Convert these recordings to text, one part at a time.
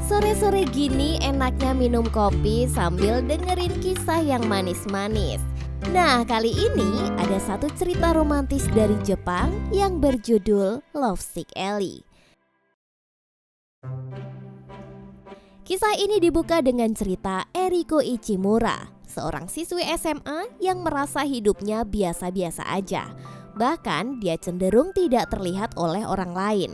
Sore-sore gini enaknya minum kopi sambil dengerin kisah yang manis-manis. Nah, kali ini ada satu cerita romantis dari Jepang yang berjudul Lovesick Ellie. Kisah ini dibuka dengan cerita Eriko Ichimura, seorang siswi SMA yang merasa hidupnya biasa-biasa aja. Bahkan dia cenderung tidak terlihat oleh orang lain.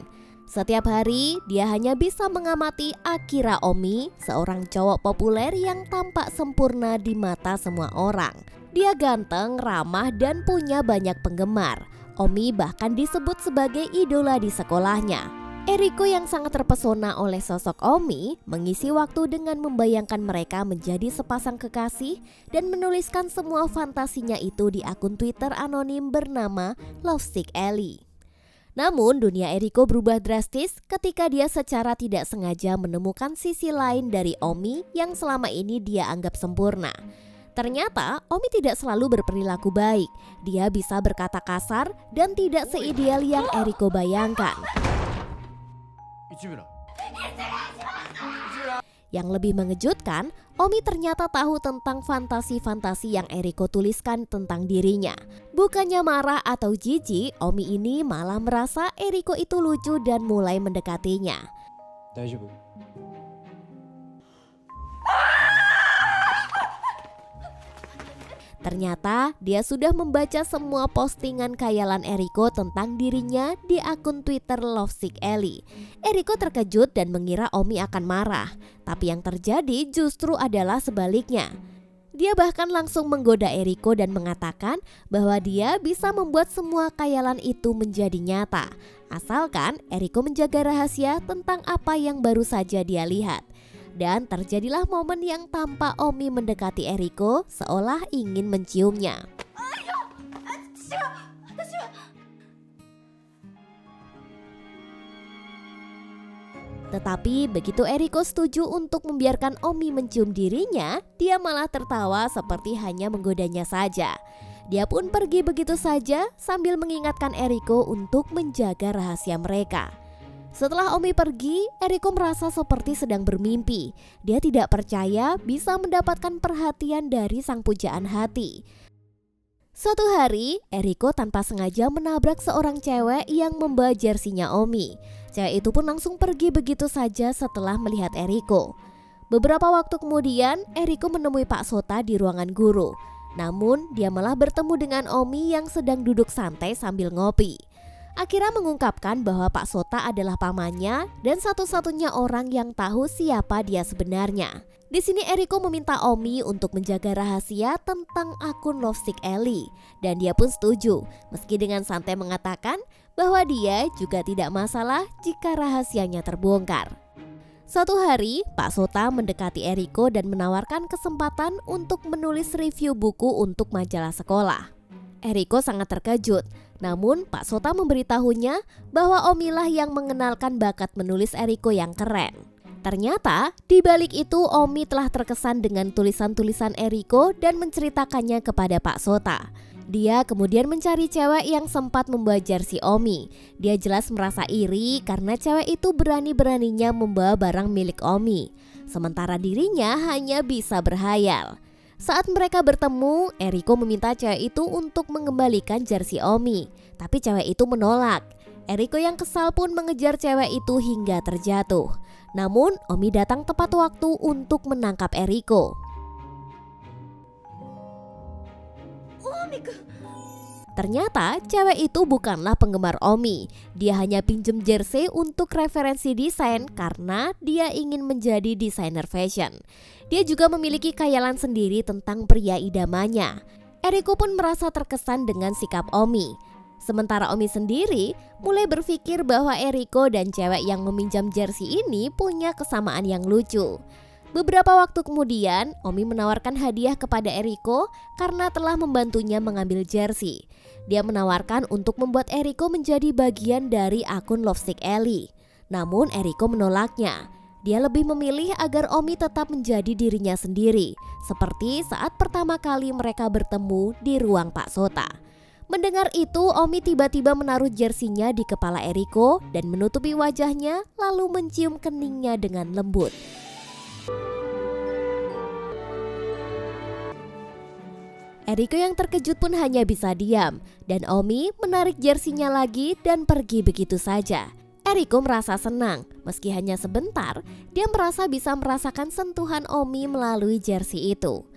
Setiap hari dia hanya bisa mengamati Akira Omi, seorang cowok populer yang tampak sempurna di mata semua orang. Dia ganteng, ramah, dan punya banyak penggemar. Omi bahkan disebut sebagai idola di sekolahnya. Eriko yang sangat terpesona oleh sosok Omi mengisi waktu dengan membayangkan mereka menjadi sepasang kekasih dan menuliskan semua fantasinya itu di akun Twitter anonim bernama Lovesick Ellie. Namun dunia Eriko berubah drastis ketika dia secara tidak sengaja menemukan sisi lain dari Omi yang selama ini dia anggap sempurna. Ternyata Omi tidak selalu berperilaku baik. Dia bisa berkata kasar dan tidak seideal yang Eriko bayangkan. Yang lebih mengejutkan, Omi ternyata tahu tentang fantasi-fantasi yang Eriko tuliskan tentang dirinya. Bukannya marah atau jijik, Omi ini malah merasa Eriko itu lucu dan mulai mendekatinya. Ternyata dia sudah membaca semua postingan khayalan Eriko tentang dirinya di akun Twitter Lovesick Ellie. Eriko terkejut dan mengira Omi akan marah, tapi yang terjadi justru adalah sebaliknya. Dia bahkan langsung menggoda Eriko dan mengatakan bahwa dia bisa membuat semua khayalan itu menjadi nyata, asalkan Eriko menjaga rahasia tentang apa yang baru saja dia lihat. Dan terjadilah momen yang tampak Omi mendekati Eriko seolah ingin menciumnya. Tetapi begitu Eriko setuju untuk membiarkan Omi mencium dirinya, dia malah tertawa seperti hanya menggodanya saja. Dia pun pergi begitu saja sambil mengingatkan Eriko untuk menjaga rahasia mereka. Setelah Omi pergi, Eriko merasa seperti sedang bermimpi. Dia tidak percaya bisa mendapatkan perhatian dari sang pujaan hati. Suatu hari, Eriko tanpa sengaja menabrak seorang cewek yang membawa jersinya Omi. Cewek itu pun langsung pergi begitu saja setelah melihat Eriko. Beberapa waktu kemudian, Eriko menemui Pak Sota di ruangan guru. Namun, dia malah bertemu dengan Omi yang sedang duduk santai sambil ngopi. Akira mengungkapkan bahwa Pak Sota adalah pamannya dan satu-satunya orang yang tahu siapa dia sebenarnya. Di sini Eriko meminta Omi untuk menjaga rahasia tentang akun Lovesick Ellie dan dia pun setuju, meski dengan santai mengatakan bahwa dia juga tidak masalah jika rahasianya terbongkar. Suatu hari, Pak Sota mendekati Eriko dan menawarkan kesempatan untuk menulis review buku untuk majalah sekolah. Eriko sangat terkejut, namun Pak Sota memberitahunya bahwa Omi lah yang mengenalkan bakat menulis Eriko yang keren. Ternyata di balik itu Omi telah terkesan dengan tulisan-tulisan Eriko dan menceritakannya kepada Pak Sota. Dia kemudian mencari cewek yang sempat membawa jersey Omi. Dia jelas merasa iri karena cewek itu berani-beraninya membawa barang milik Omi, sementara dirinya hanya bisa berhayal. Saat mereka bertemu, Eriko meminta cewek itu untuk mengembalikan jersey Omi, tapi cewek itu menolak. Eriko yang kesal pun mengejar cewek itu hingga terjatuh. Namun, Omi datang tepat waktu untuk menangkap Eriko. Ternyata cewek itu bukanlah penggemar Omi. Dia hanya pinjem jersey untuk referensi desain karena dia ingin menjadi desainer fashion. Dia juga memiliki khayalan sendiri tentang pria idamannya. Eriko pun merasa terkesan dengan sikap Omi. Sementara Omi sendiri mulai berpikir bahwa Eriko dan cewek yang meminjam jersey ini punya kesamaan yang lucu. Beberapa waktu kemudian, Omi menawarkan hadiah kepada Eriko karena telah membantunya mengambil jersey. Dia menawarkan untuk membuat Eriko menjadi bagian dari akun Lovesick Ellie. Namun Eriko menolaknya. Dia lebih memilih agar Omi tetap menjadi dirinya sendiri, seperti saat pertama kali mereka bertemu di ruang Pak Sota. Mendengar itu, Omi tiba-tiba menaruh jersinya di kepala Eriko dan menutupi wajahnya lalu mencium keningnya dengan lembut. Eriko yang terkejut pun hanya bisa diam dan Omi menarik jersinya lagi dan pergi begitu saja. Eriko merasa senang, meski hanya sebentar, dia merasa bisa merasakan sentuhan Omi melalui jersey itu.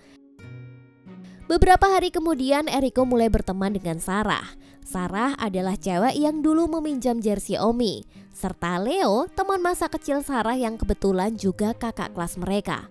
Beberapa hari kemudian Eriko mulai berteman dengan Sarah. Sarah adalah cewek yang dulu meminjam jersey Omi, serta Leo, teman masa kecil Sarah yang kebetulan juga kakak kelas mereka.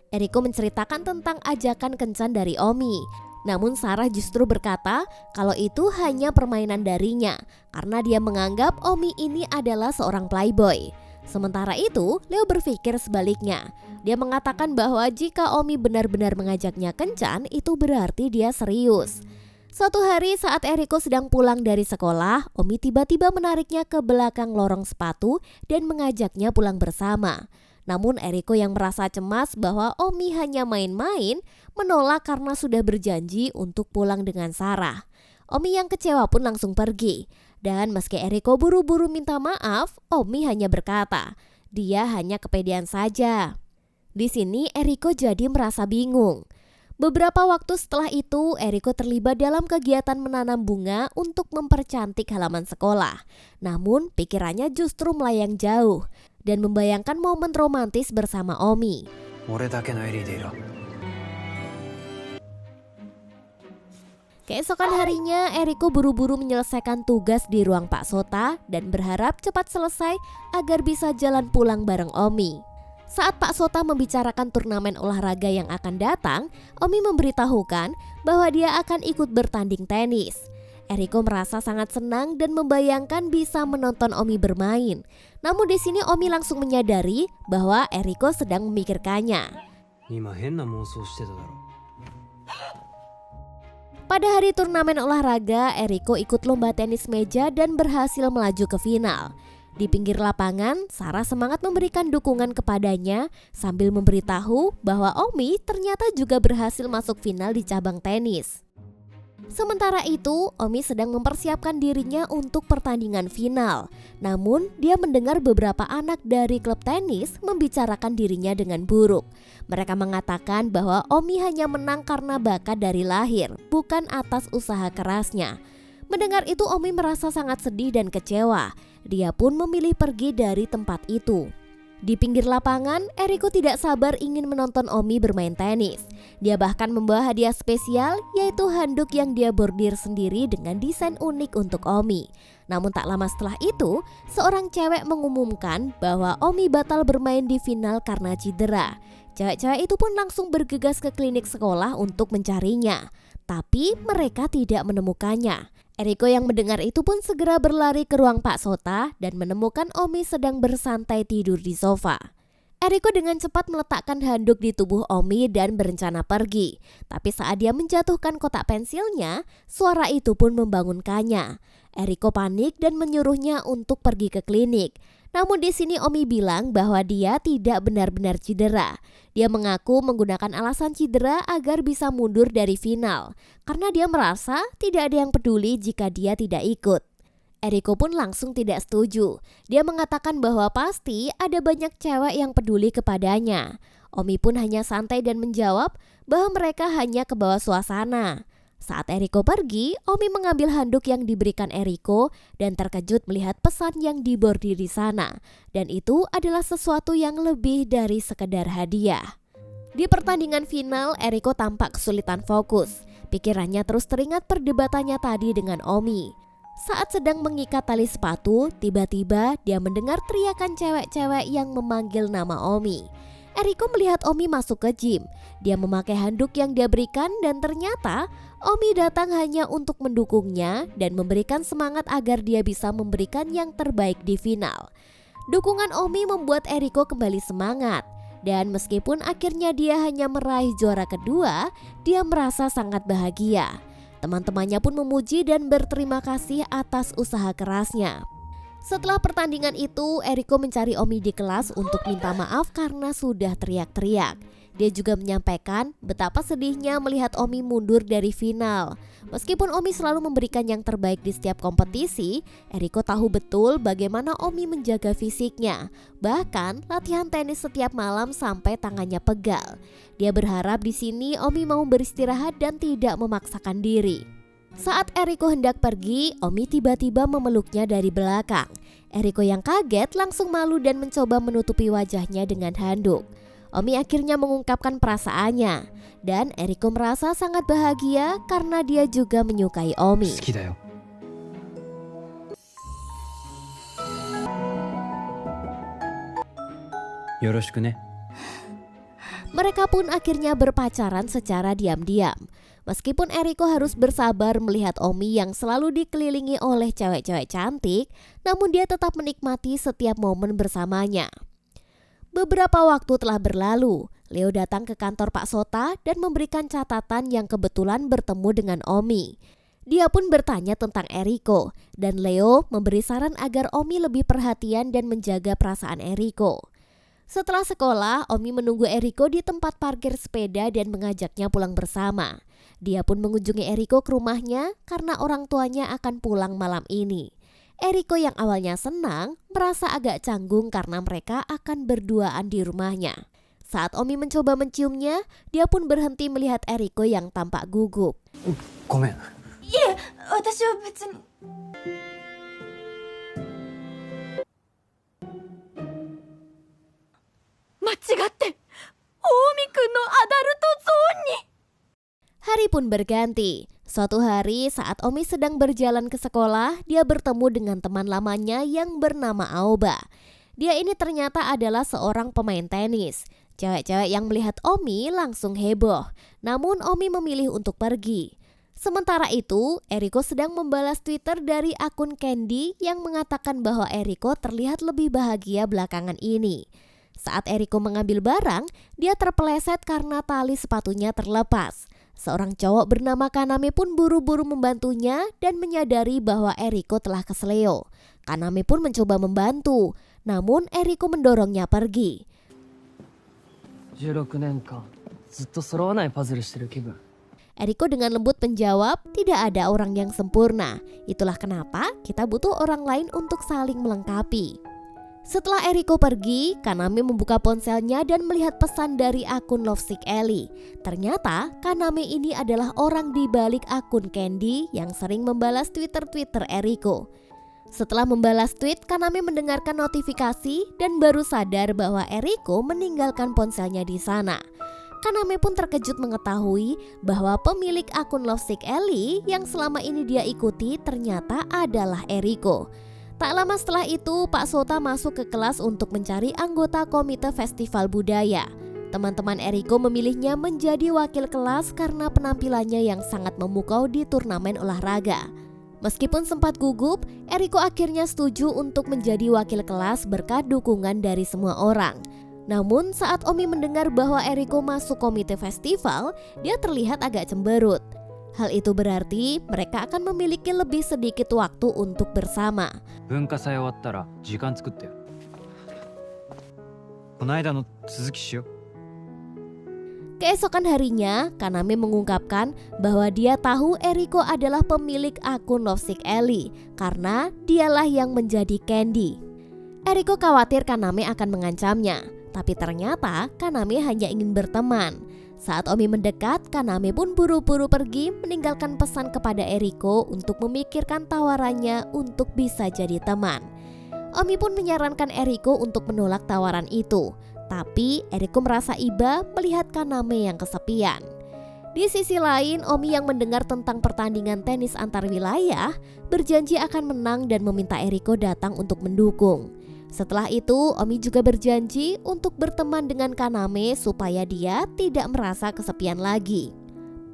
Eriko menceritakan tentang ajakan kencan dari Omi. Namun Sarah justru berkata kalau itu hanya permainan darinya karena dia menganggap Omi ini adalah seorang playboy. Sementara itu, Leo berpikir sebaliknya. Dia mengatakan bahwa jika Omi benar-benar mengajaknya kencan, itu berarti dia serius. Suatu hari saat Eriko sedang pulang dari sekolah, Omi tiba-tiba menariknya ke belakang lorong sepatu dan mengajaknya pulang bersama. Namun Eriko yang merasa cemas bahwa Omi hanya main-main, menolak karena sudah berjanji untuk pulang dengan Sarah. Omi yang kecewa pun langsung pergi. Dan meski Eriko buru-buru minta maaf, Omi hanya berkata, dia hanya kepedean saja. Di sini Eriko jadi merasa bingung. Beberapa waktu setelah itu, Eriko terlibat dalam kegiatan menanam bunga untuk mempercantik halaman sekolah. Namun pikirannya justru melayang jauh dan membayangkan momen romantis bersama Omi. Keesokan harinya, Eriko buru-buru menyelesaikan tugas di ruang Pak Sota dan berharap cepat selesai agar bisa jalan pulang bareng Omi. Saat Pak Sota membicarakan turnamen olahraga yang akan datang, Omi memberitahukan bahwa dia akan ikut bertanding tenis. Eriko merasa sangat senang dan membayangkan bisa menonton Omi bermain. Namun di sini Omi langsung menyadari bahwa Eriko sedang memikirkannya. Pada hari turnamen olahraga, Eriko ikut lomba tenis meja dan berhasil melaju ke final. Di pinggir lapangan, Sarah semangat memberikan dukungan kepadanya sambil memberitahu bahwa Omi ternyata juga berhasil masuk final di cabang tenis. Sementara itu, Omi sedang mempersiapkan dirinya untuk pertandingan final. Namun, dia mendengar beberapa anak dari klub tenis membicarakan dirinya dengan buruk. Mereka mengatakan bahwa Omi hanya menang karena bakat dari lahir, bukan atas usaha kerasnya. Mendengar itu, Omi merasa sangat sedih dan kecewa. Dia pun memilih pergi dari tempat itu. Di pinggir lapangan, Eriko tidak sabar ingin menonton Omi bermain tenis. Dia bahkan membawa hadiah spesial, yaitu handuk yang dia bordir sendiri dengan desain unik untuk Omi. Namun tak lama setelah itu, seorang cewek mengumumkan bahwa Omi batal bermain di final karena cedera. Cewek-cewek itu pun langsung bergegas ke klinik sekolah untuk mencarinya. Tapi mereka tidak menemukannya. Eriko yang mendengar itu pun segera berlari ke ruang Pak Sota dan menemukan Omi sedang bersantai tidur di sofa. Eriko dengan cepat meletakkan handuk di tubuh Omi dan berencana pergi. Tapi saat dia menjatuhkan kotak pensilnya, suara itu pun membangunkannya. Eriko panik dan menyuruhnya untuk pergi ke klinik. Namun di sini Omi bilang bahwa dia tidak benar-benar cedera. Dia mengaku menggunakan alasan cedera agar bisa mundur dari final. Karena dia merasa tidak ada yang peduli jika dia tidak ikut. Eriko pun langsung tidak setuju. Dia mengatakan bahwa pasti ada banyak cewek yang peduli kepadanya. Omi pun hanya santai dan menjawab bahwa mereka hanya ke bawah suasana. Saat Eriko pergi, Omi mengambil handuk yang diberikan Eriko dan terkejut melihat pesan yang dibordir di sana. Dan itu adalah sesuatu yang lebih dari sekedar hadiah. Di pertandingan final, Eriko tampak kesulitan fokus. Pikirannya terus teringat perdebatannya tadi dengan Omi. Saat sedang mengikat tali sepatu, tiba-tiba dia mendengar teriakan cewek-cewek yang memanggil nama Omi. Eriko melihat Omi masuk ke gym. Dia memakai handuk yang dia berikan dan ternyata Omi datang hanya untuk mendukungnya dan memberikan semangat agar dia bisa memberikan yang terbaik di final. Dukungan Omi membuat Eriko kembali semangat. Dan meskipun akhirnya dia hanya meraih juara kedua, dia merasa sangat bahagia. Teman-temannya pun memuji dan berterima kasih atas usaha kerasnya. Setelah pertandingan itu, Eriko mencari Omi di kelas untuk minta maaf karena sudah teriak-teriak. Dia juga menyampaikan betapa sedihnya melihat Omi mundur dari final. Meskipun Omi selalu memberikan yang terbaik di setiap kompetisi, Eriko tahu betul bagaimana Omi menjaga fisiknya. Bahkan latihan tenis setiap malam sampai tangannya pegal. Dia berharap di sini Omi mau beristirahat dan tidak memaksakan diri. Saat Eriko hendak pergi, Omi tiba-tiba memeluknya dari belakang. Eriko yang kaget langsung malu dan mencoba menutupi wajahnya dengan handuk. Omi akhirnya mengungkapkan perasaannya, dan Eriko merasa sangat bahagia karena dia juga menyukai Omi. Yoroshiku ne. Mereka pun akhirnya berpacaran secara diam-diam. Meskipun Eriko harus bersabar melihat Omi yang selalu dikelilingi oleh cewek-cewek cantik, namun dia tetap menikmati setiap momen bersamanya. Beberapa waktu telah berlalu, Leo datang ke kantor Pak Sota dan memberikan catatan yang kebetulan bertemu dengan Omi. Dia pun bertanya tentang Eriko, dan Leo memberi saran agar Omi lebih perhatian dan menjaga perasaan Eriko. Setelah sekolah, Omi menunggu Eriko di tempat parkir sepeda dan mengajaknya pulang bersama. Dia pun mengunjungi Eriko ke rumahnya karena orang tuanya akan pulang malam ini. Eriko yang awalnya senang merasa agak canggung karena mereka akan berduaan di rumahnya. Saat Omi mencoba menciumnya, dia pun berhenti melihat Eriko yang tampak gugup. Gomen. Iya, 私は別に。間違って近江くんのアダルトゾーンに。Hari pun berganti. Suatu hari saat Omi sedang berjalan ke sekolah, dia bertemu dengan teman lamanya yang bernama Aoba. Dia ini ternyata adalah seorang pemain tenis. Cewek-cewek yang melihat Omi langsung heboh. Namun Omi memilih untuk pergi. Sementara itu, Eriko sedang membalas Twitter dari akun Candy yang mengatakan bahwa Eriko terlihat lebih bahagia belakangan ini. Saat Eriko mengambil barang, dia terpeleset karena tali sepatunya terlepas. Seorang cowok bernama Kaname pun buru-buru membantunya dan menyadari bahwa Eriko telah kesleo. Kaname pun mencoba membantu, namun Eriko mendorongnya pergi. 16年間ずっと揃わないパズルしてる気分。 Eriko dengan lembut menjawab, tidak ada orang yang sempurna. Itulah kenapa kita butuh orang lain untuk saling melengkapi. Setelah Eriko pergi, Kaname membuka ponselnya dan melihat pesan dari akun Lovesick Ellie. Ternyata Kaname ini adalah orang di balik akun Candy yang sering membalas Twitter Eriko. Setelah membalas tweet, Kaname mendengarkan notifikasi dan baru sadar bahwa Eriko meninggalkan ponselnya di sana. Kaname pun terkejut mengetahui bahwa pemilik akun Lovesick Ellie yang selama ini dia ikuti ternyata adalah Eriko. Tak lama setelah itu, Pak Sota masuk ke kelas untuk mencari anggota komite festival budaya. Teman-teman Eriko memilihnya menjadi wakil kelas karena penampilannya yang sangat memukau di turnamen olahraga. Meskipun sempat gugup, Eriko akhirnya setuju untuk menjadi wakil kelas berkat dukungan dari semua orang. Namun saat Omi mendengar bahwa Eriko masuk komite festival, dia terlihat agak cemberut. Hal itu berarti mereka akan memiliki lebih sedikit waktu untuk bersama. 文化祭終わったら時間作ってよ。この間の続きしよう。 Keesokan harinya, Kaname mengungkapkan bahwa dia tahu Eriko adalah pemilik akun Lovesick Ellie karena dialah yang menjadi Candy. Eriko khawatir Kaname akan mengancamnya, tapi ternyata Kaname hanya ingin berteman. Saat Omi mendekat, Kaname pun buru-buru pergi meninggalkan pesan kepada Eriko untuk memikirkan tawarannya untuk bisa jadi teman. Omi pun menyarankan Eriko untuk menolak tawaran itu, tapi Eriko merasa iba melihat Kaname yang kesepian. Di sisi lain, Omi yang mendengar tentang pertandingan tenis antar wilayah berjanji akan menang dan meminta Eriko datang untuk mendukung. Setelah itu, Omi juga berjanji untuk berteman dengan Kaname supaya dia tidak merasa kesepian lagi.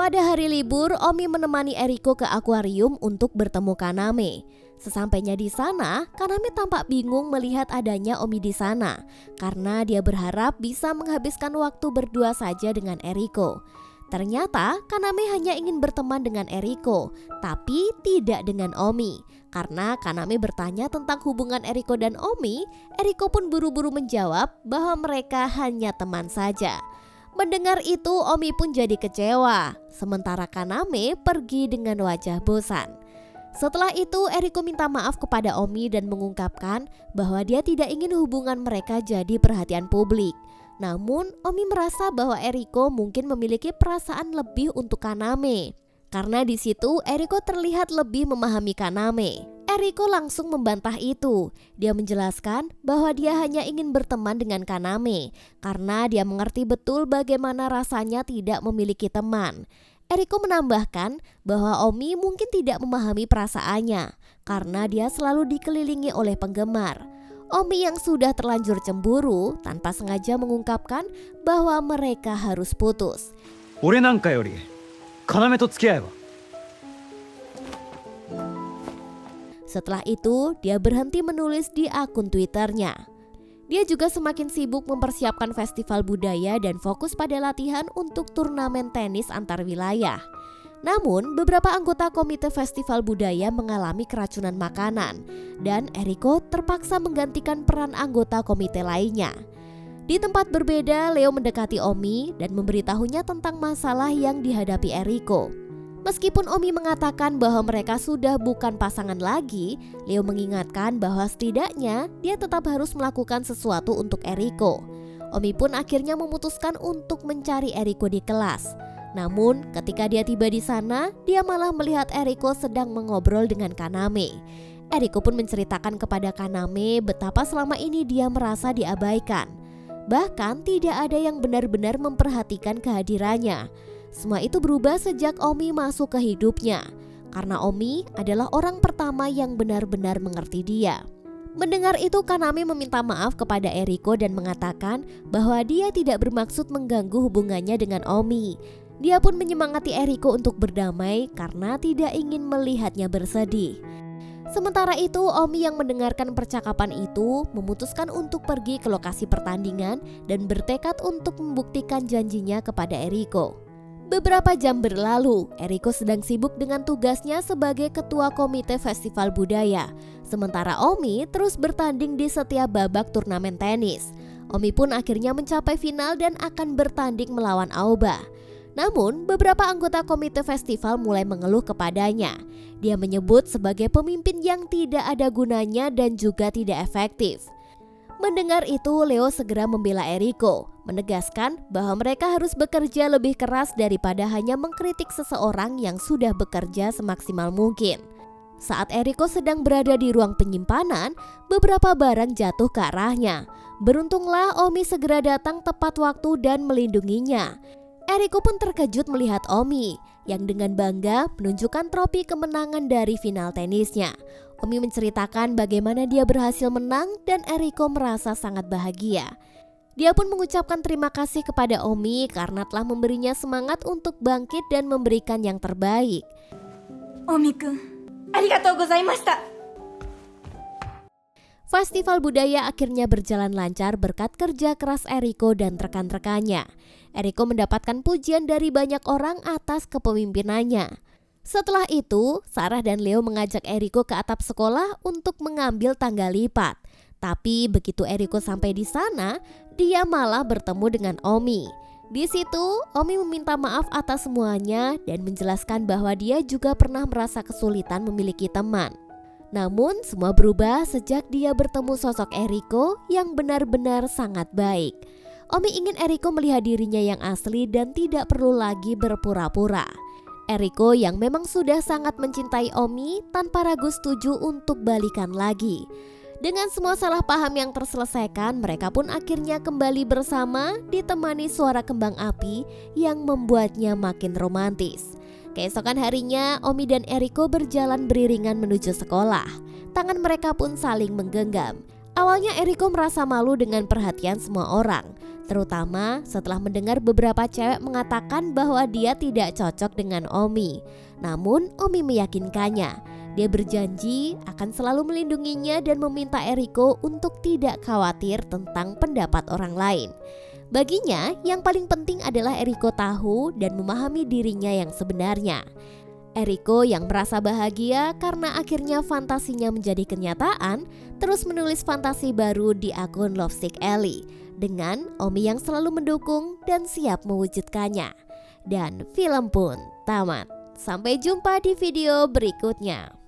Pada hari libur, Omi menemani Eriko ke akuarium untuk bertemu Kaname. Sesampainya di sana, Kaname tampak bingung melihat adanya Omi di sana karena dia berharap bisa menghabiskan waktu berdua saja dengan Eriko. Ternyata Kaname hanya ingin berteman dengan Eriko, tapi tidak dengan Omi. Karena Kaname bertanya tentang hubungan Eriko dan Omi, Eriko pun buru-buru menjawab bahwa mereka hanya teman saja. Mendengar itu Omi pun jadi kecewa, sementara Kaname pergi dengan wajah bosan. Setelah itu Eriko minta maaf kepada Omi dan mengungkapkan bahwa dia tidak ingin hubungan mereka jadi perhatian publik. Namun Omi merasa bahwa Eriko mungkin memiliki perasaan lebih untuk Kaname. Karena di situ Eriko terlihat lebih memahami Kaname. Eriko langsung membantah itu. Dia menjelaskan bahwa dia hanya ingin berteman dengan Kaname karena dia mengerti betul bagaimana rasanya tidak memiliki teman. Eriko menambahkan bahwa Omi mungkin tidak memahami perasaannya karena dia selalu dikelilingi oleh penggemar. Omi yang sudah terlanjur cemburu tanpa sengaja mengungkapkan bahwa mereka harus putus. 俺なんかより要と付き合えば Setelah itu, dia berhenti menulis di akun Twitternya. Dia juga semakin sibuk mempersiapkan festival budaya dan fokus pada latihan untuk turnamen tenis antar wilayah. Namun, beberapa anggota komite festival budaya mengalami keracunan makanan dan Eriko terpaksa menggantikan peran anggota komite lainnya. Di tempat berbeda, Leo mendekati Omi dan memberitahunya tentang masalah yang dihadapi Eriko. Meskipun Omi mengatakan bahwa mereka sudah bukan pasangan lagi, Leo mengingatkan bahwa setidaknya dia tetap harus melakukan sesuatu untuk Eriko. Omi pun akhirnya memutuskan untuk mencari Eriko di kelas. Namun ketika dia tiba di sana, dia malah melihat Eriko sedang mengobrol dengan Kaname. Eriko pun menceritakan kepada Kaname betapa selama ini dia merasa diabaikan. Bahkan tidak ada yang benar-benar memperhatikan kehadirannya. Semua itu berubah sejak Omi masuk ke hidupnya, karena Omi adalah orang pertama yang benar-benar mengerti dia. Mendengar itu Kaname meminta maaf kepada Eriko dan mengatakan bahwa dia tidak bermaksud mengganggu hubungannya dengan Omi. Dia pun menyemangati Eriko untuk berdamai karena tidak ingin melihatnya bersedih. Sementara itu Omi yang mendengarkan percakapan itu memutuskan untuk pergi ke lokasi pertandingan dan bertekad untuk membuktikan janjinya kepada Eriko. Beberapa jam berlalu, Eriko sedang sibuk dengan tugasnya sebagai ketua komite festival budaya. Sementara Omi terus bertanding di setiap babak turnamen tenis. Omi pun akhirnya mencapai final dan akan bertanding melawan Aoba. Namun, beberapa anggota komite festival mulai mengeluh kepadanya. Dia menyebut sebagai pemimpin yang tidak ada gunanya dan juga tidak efektif. Mendengar itu, Leo segera membela Eriko, menegaskan bahwa mereka harus bekerja lebih keras daripada hanya mengkritik seseorang yang sudah bekerja semaksimal mungkin. Saat Eriko sedang berada di ruang penyimpanan, beberapa barang jatuh ke arahnya. Beruntunglah Omi segera datang tepat waktu dan melindunginya. Eriko pun terkejut melihat Omi yang dengan bangga menunjukkan trofi kemenangan dari final tenisnya. Omi menceritakan bagaimana dia berhasil menang dan Eriko merasa sangat bahagia. Dia pun mengucapkan terima kasih kepada Omi karena telah memberinya semangat untuk bangkit dan memberikan yang terbaik. Omi-kun, arigatou gozaimashita. Festival budaya akhirnya berjalan lancar berkat kerja keras Eriko dan rekan-rekannya. Eriko mendapatkan pujian dari banyak orang atas kepemimpinannya. Setelah itu, Sarah dan Leo mengajak Eriko ke atap sekolah untuk mengambil tangga lipat. Tapi begitu Eriko sampai di sana, dia malah bertemu dengan Omi. Di situ, Omi meminta maaf atas semuanya dan menjelaskan bahwa dia juga pernah merasa kesulitan memiliki teman. Namun, semua berubah sejak dia bertemu sosok Eriko yang benar-benar sangat baik. Omi ingin Eriko melihat dirinya yang asli dan tidak perlu lagi berpura-pura. Eriko yang memang sudah sangat mencintai Omi tanpa ragu setuju untuk balikan lagi. Dengan semua salah paham yang terselesaikan, mereka pun akhirnya kembali bersama ditemani suara kembang api yang membuatnya makin romantis. Keesokan harinya, Omi dan Eriko berjalan beriringan menuju sekolah. Tangan mereka pun saling menggenggam. Awalnya Eriko merasa malu dengan perhatian semua orang, terutama setelah mendengar beberapa cewek mengatakan bahwa dia tidak cocok dengan Omi. Namun Omi meyakinkannya. Dia berjanji akan selalu melindunginya dan meminta Eriko untuk tidak khawatir tentang pendapat orang lain. Baginya, yang paling penting adalah Eriko tahu dan memahami dirinya yang sebenarnya. Eriko yang merasa bahagia karena akhirnya fantasinya menjadi kenyataan, terus menulis fantasi baru di akun Lovesick Ellie. dengan Omi yang selalu mendukung dan siap mewujudkannya. Dan film pun tamat. Sampai jumpa di video berikutnya.